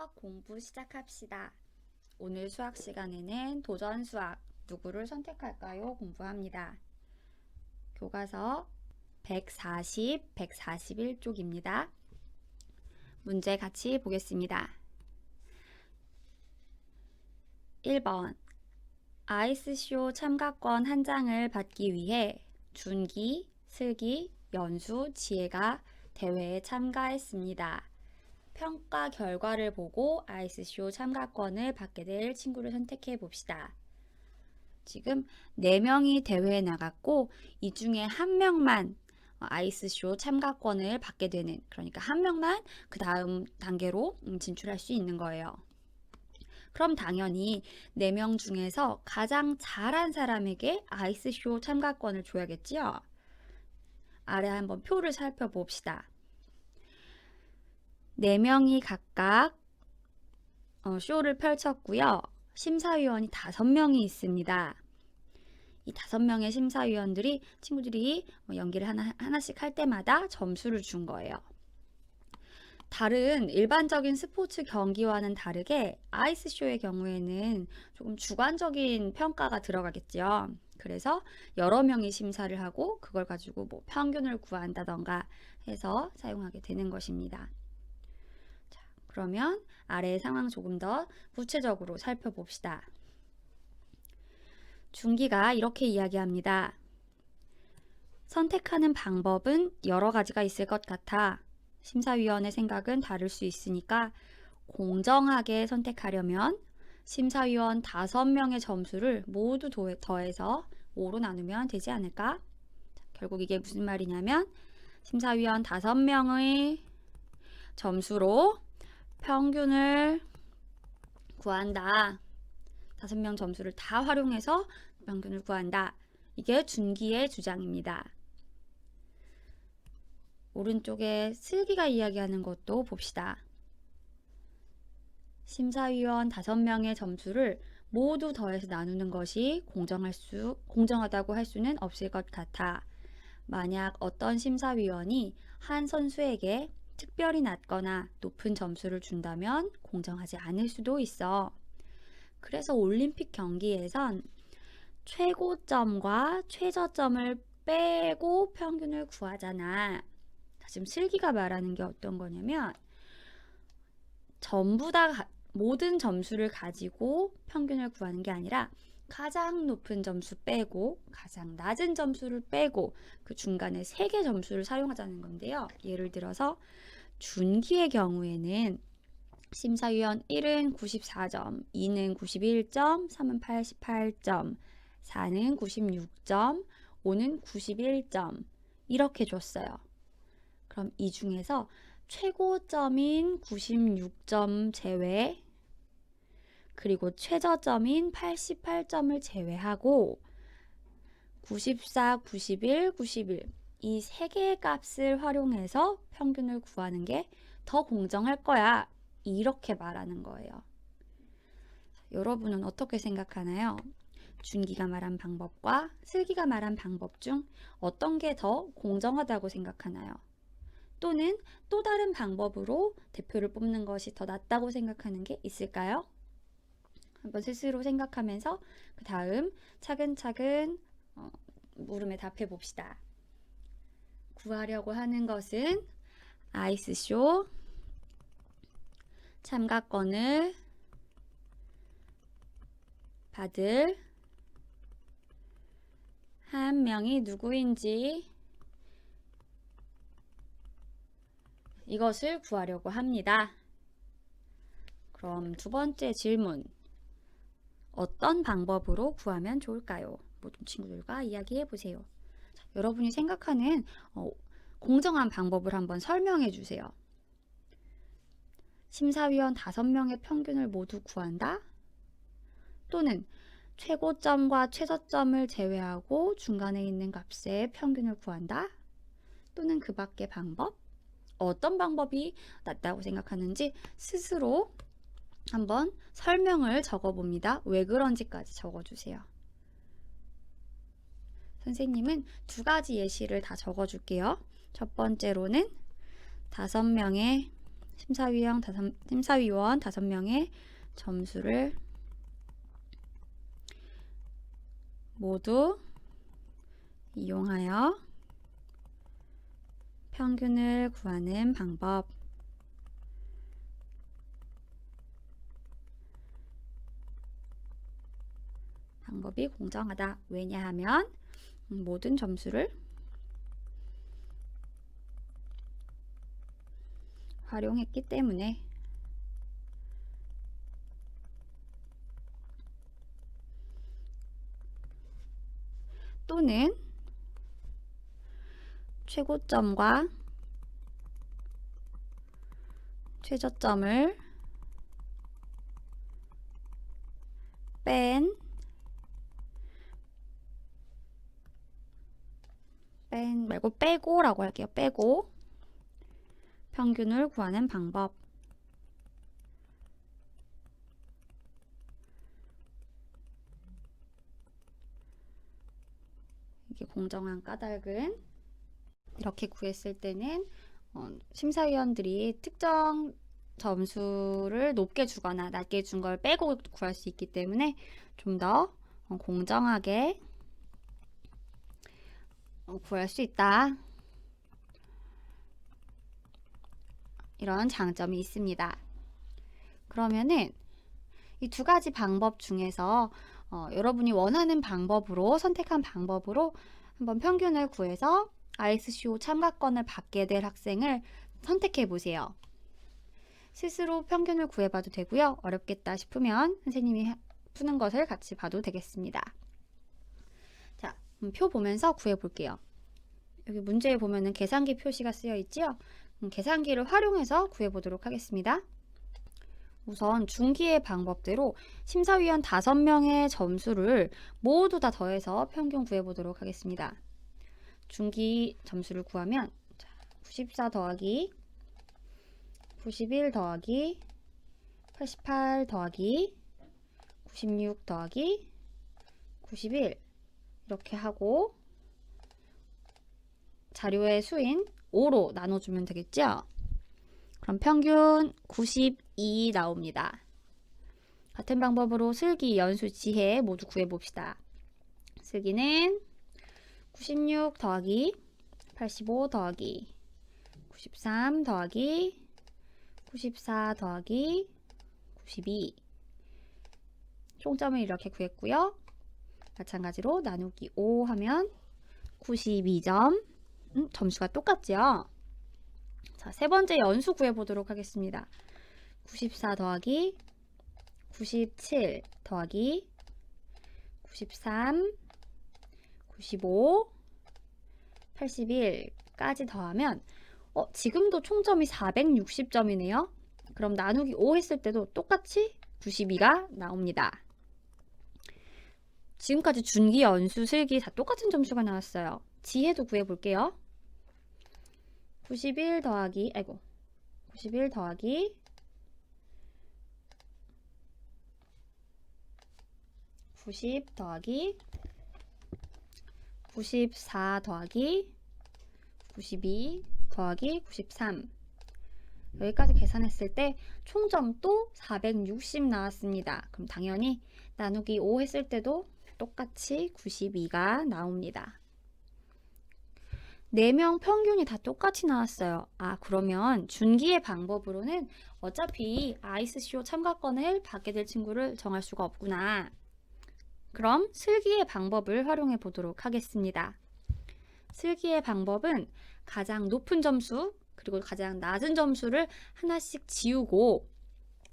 수학 공부 시작합시다. 오늘 수학 시간에는 도전 수학 누구를 선택할까요? 공부합니다. 교과서 140, 141쪽입니다. 문제 같이 보겠습니다. 1번 아이스쇼 참가권 한 장을 받기 위해 준기, 슬기, 연수, 지혜가 대회에 참가했습니다. 평가 결과를 보고 아이스쇼 참가권을 받게 될 친구를 선택해 봅시다. 지금 4명이 대회에 나갔고 이 중에 1명만 아이스쇼 참가권을 받게 되는, 그러니까 1명만 그 다음 단계로 진출할 수 있는 거예요. 그럼 당연히 4명 중에서 가장 잘한 사람에게 아이스쇼 참가권을 줘야겠지요? 아래 한번 표를 살펴봅시다. 4명이 각각 쇼를 펼쳤고요. 심사위원이 5명이 있습니다. 이 5명의 심사위원들이 친구들이 연기를 하나씩 할 때마다 점수를 준 거예요. 다른 일반적인 스포츠 경기와는 다르게 아이스쇼의 경우에는 조금 주관적인 평가가 들어가겠죠. 그래서 여러 명이 심사를 하고 그걸 가지고 뭐 평균을 구한다던가 해서 사용하게 되는 것입니다. 자, 그러면 아래의 상황 조금 더 구체적으로 살펴봅시다. 준기가 이렇게 이야기합니다. 선택하는 방법은 여러 가지가 있을 것 같아. 심사위원의 생각은 다를 수 있으니까 공정하게 선택하려면 심사위원 5명의 점수를 모두 더해서 5로 나누면 되지 않을까? 결국 이게 무슨 말이냐면 심사위원 5명의 점수로 평균을 구한다. 5명 점수를 다 활용해서 평균을 구한다. 이게 준기의 주장입니다. 오른쪽에 슬기가 이야기하는 것도 봅시다. 심사위원 5명의 점수를 모두 더해서 나누는 것이 공정하다고 할 수는 없을 것 같아. 만약 어떤 심사위원이 한 선수에게 특별히 낮거나 높은 점수를 준다면 공정하지 않을 수도 있어. 그래서 올림픽 경기에선 최고점과 최저점을 빼고 평균을 구하잖아. 지금 슬기가 말하는 게 어떤 거냐면 전부 다 모든 점수를 가지고 평균을 구하는 게 아니라 가장 높은 점수 빼고 가장 낮은 점수를 빼고 그 중간에 3개 점수를 사용하자는 건데요. 예를 들어서 준기의 경우에는 심사위원 1은 94점, 2는 91점, 3은 88점, 4는 96점, 5는 91점 이렇게 줬어요. 그럼 이 중에서 최고점인 96점 제외, 그리고 최저점인 88점을 제외하고 94, 91, 91 이 3개의 값을 활용해서 평균을 구하는 게 더 공정할 거야. 이렇게 말하는 거예요. 여러분은 어떻게 생각하나요? 준기가 말한 방법과 슬기가 말한 방법 중 어떤 게 더 공정하다고 생각하나요? 또는 또 다른 방법으로 대표를 뽑는 것이 더 낫다고 생각하는 게 있을까요? 한번 스스로 생각하면서 그 다음 차근차근 물음에 답해 봅시다. 구하려고 하는 것은 아이스쇼 참가권을 받을 한 명이 누구인지 이것을 구하려고 합니다. 그럼 두 번째 질문. 어떤 방법으로 구하면 좋을까요? 모든 친구들과 이야기해 보세요. 자, 여러분이 생각하는 공정한 방법을 한번 설명해 주세요. 심사위원 5명의 평균을 모두 구한다? 또는 최고점과 최저점을 제외하고 중간에 있는 값의 평균을 구한다? 또는 그 밖의 방법? 어떤 방법이 낫다고 생각하는지 스스로 한번 설명을 적어봅니다. 왜 그런지까지 적어주세요. 선생님은 2가지 예시를 다 적어줄게요. 첫 번째로는 5명의 심사위원 5명의 점수를 모두 이용하여 평균을 구하는 방법이 공정하다. 왜냐하면 모든 점수를 활용했기 때문에. 또는 최고점과 최저점을 빼고라고 할게요. 빼고 평균을 구하는 방법. 이게 공정한 까닭은 이렇게 구했을 때는 심사위원들이 특정 점수를 높게 주거나 낮게 준 걸 빼고 구할 수 있기 때문에 좀 더 공정하게 구할 수 있다. 이런 장점이 있습니다. 그러면은 이 두 가지 방법 중에서 여러분이 원하는 방법으로 선택한 방법으로 한번 평균을 구해서 ISCO 참가권을 받게 될 학생을 선택해 보세요. 스스로 평균을 구해봐도 되고요. 어렵겠다 싶으면 선생님이 푸는 것을 같이 봐도 되겠습니다. 자, 표 보면서 구해 볼게요. 여기 문제에 보면은 계산기 표시가 쓰여 있죠? 계산기를 활용해서 구해 보도록 하겠습니다. 우선 중기의 방법대로 심사위원 5명의 점수를 모두 다 더해서 평균 구해 보도록 하겠습니다. 중기 점수를 구하면 94 더하기 91 더하기 88 더하기 96 더하기 91 이렇게 하고 자료의 수인 5로 나눠주면 되겠죠? 그럼 평균 92 나옵니다. 같은 방법으로 슬기, 연수, 지혜 모두 구해봅시다. 슬기는 96 더하기 85 더하기 93 더하기 94 더하기 92 총점을 이렇게 구했고요. 마찬가지로 나누기 5 하면 92점. 점수가 똑같죠? 자, 세 번째 연수 구해보도록 하겠습니다. 94 더하기 97 더하기 93 95 81까지 더하면 지금도 총점이 460점이네요. 그럼 나누기 5 했을 때도 똑같이 92가 나옵니다. 지금까지 준기, 연수, 슬기 다 똑같은 점수가 나왔어요. 지혜도 구해볼게요. 91 더하기 90 더하기 94 더하기 92 더하기 93 여기까지 계산했을 때 총점 또 460 나왔습니다. 그럼 당연히 나누기 5 했을 때도 똑같이 92가 나옵니다. 4명 평균이 다 똑같이 나왔어요. 그러면 준기의 방법으로는 어차피 ISCO 참가권을 받게 될 친구를 정할 수가 없구나. 그럼 슬기의 방법을 활용해 보도록 하겠습니다. 슬기의 방법은 가장 높은 점수 그리고 가장 낮은 점수를 하나씩 지우고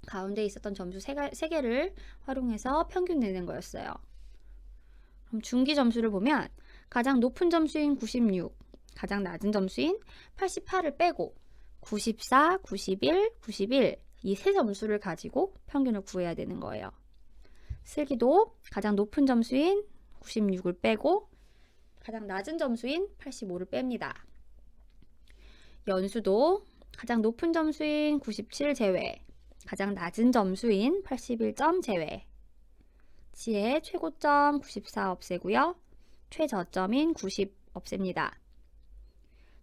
가운데 있었던 점수 3개를 활용해서 평균 내는 거였어요. 그럼 준기 점수를 보면 가장 높은 점수인 96, 가장 낮은 점수인 88을 빼고 94, 91, 91 이 세 점수를 가지고 평균을 구해야 되는 거예요. 슬기도 가장 높은 점수인 96을 빼고 가장 낮은 점수인 85를 뺍니다. 연수도 가장 높은 점수인 97 제외, 가장 낮은 점수인 81점 제외. 지혜 최고점 94 없애고요. 최저점인 90 없앱니다.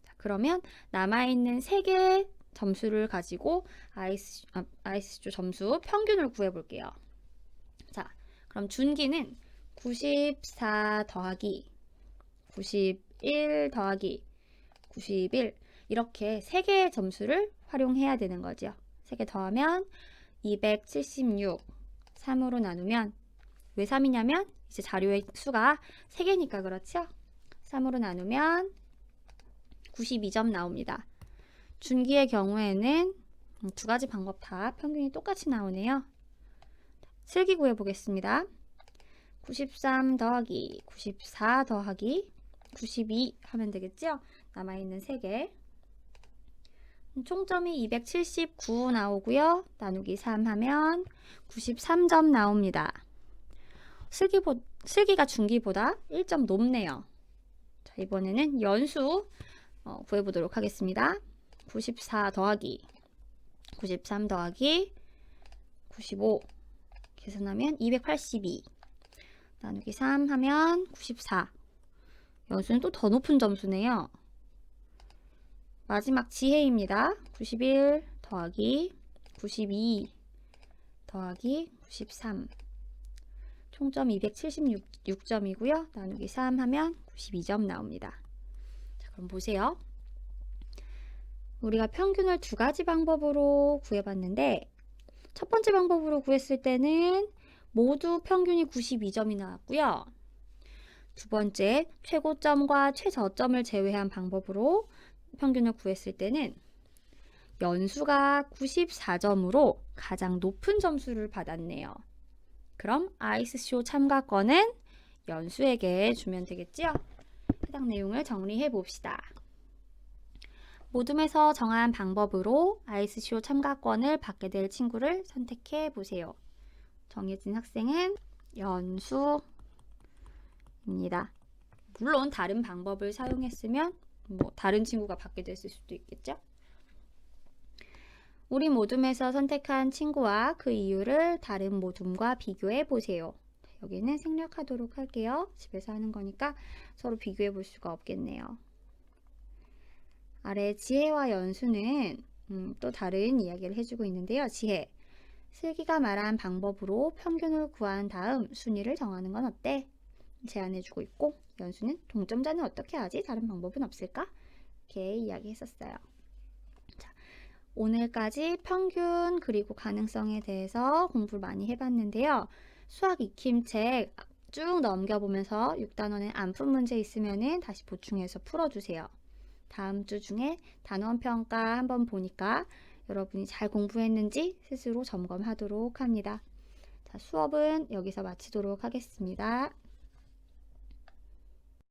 자, 그러면 남아있는 3개 점수를 가지고 ICC조 점수 평균을 구해 볼게요. 자, 그럼 준기는 94 더하기 91 더하기 91 이렇게 3개의 점수를 활용해야 되는 거죠. 3개 더하면 276 3으로 나누면 왜 3이냐면 이제 자료의 수가 3개니까 그렇죠? 3으로 나누면 92점 나옵니다. 준기의 경우에는 두 가지 방법 다 평균이 똑같이 나오네요. 슬기 구해 보겠습니다. 93 더하기 94 더하기 92 하면 되겠죠? 남아있는 3개. 총점이 279 나오고요. 나누기 3 하면 93점 나옵니다. 슬기가 준기보다 1점 높네요. 자, 이번에는 연수 구해보도록 하겠습니다. 94 더하기 93 더하기 95 계산하면 282 나누기 3 하면 94 연수는 또 더 높은 점수네요. 마지막 지혜입니다. 91 더하기 92 더하기 93 총점 276점이고요. 나누기 3 하면 92점 나옵니다. 자, 그럼 보세요. 우리가 평균을 두 가지 방법으로 구해봤는데 첫 번째 방법으로 구했을 때는 모두 평균이 92점이 나왔고요. 두 번째 최고점과 최저점을 제외한 방법으로 평균을 구했을 때는 연수가 94점으로 가장 높은 점수를 받았네요. 그럼 아이스쇼 참가권은 연수에게 주면 되겠죠? 해당 내용을 정리해 봅시다. 모둠에서 정한 방법으로 아이스쇼 참가권을 받게 될 친구를 선택해 보세요. 정해진 학생은 연수입니다. 물론 다른 방법을 사용했으면 다른 친구가 받게 됐을 수도 있겠죠? 우리 모둠에서 선택한 친구와 그 이유를 다른 모둠과 비교해 보세요. 여기는 생략하도록 할게요. 집에서 하는 거니까 서로 비교해 볼 수가 없겠네요. 아래 지혜와 연수는 또 다른 이야기를 해주고 있는데요. 지혜, 슬기가 말한 방법으로 평균을 구한 다음 순위를 정하는 건 어때? 제안해주고 있고, 연수는 동점자는 어떻게 하지? 다른 방법은 없을까? 이렇게 이야기했었어요. 자, 오늘까지 평균 그리고 가능성에 대해서 공부를 많이 해봤는데요. 수학 익힘책 쭉 넘겨보면서 6단원에 안 푼 문제 있으면 다시 보충해서 풀어주세요. 다음 주 중에 단원 평가 한번 보니까 여러분이 잘 공부했는지 스스로 점검하도록 합니다. 자, 수업은 여기서 마치도록 하겠습니다.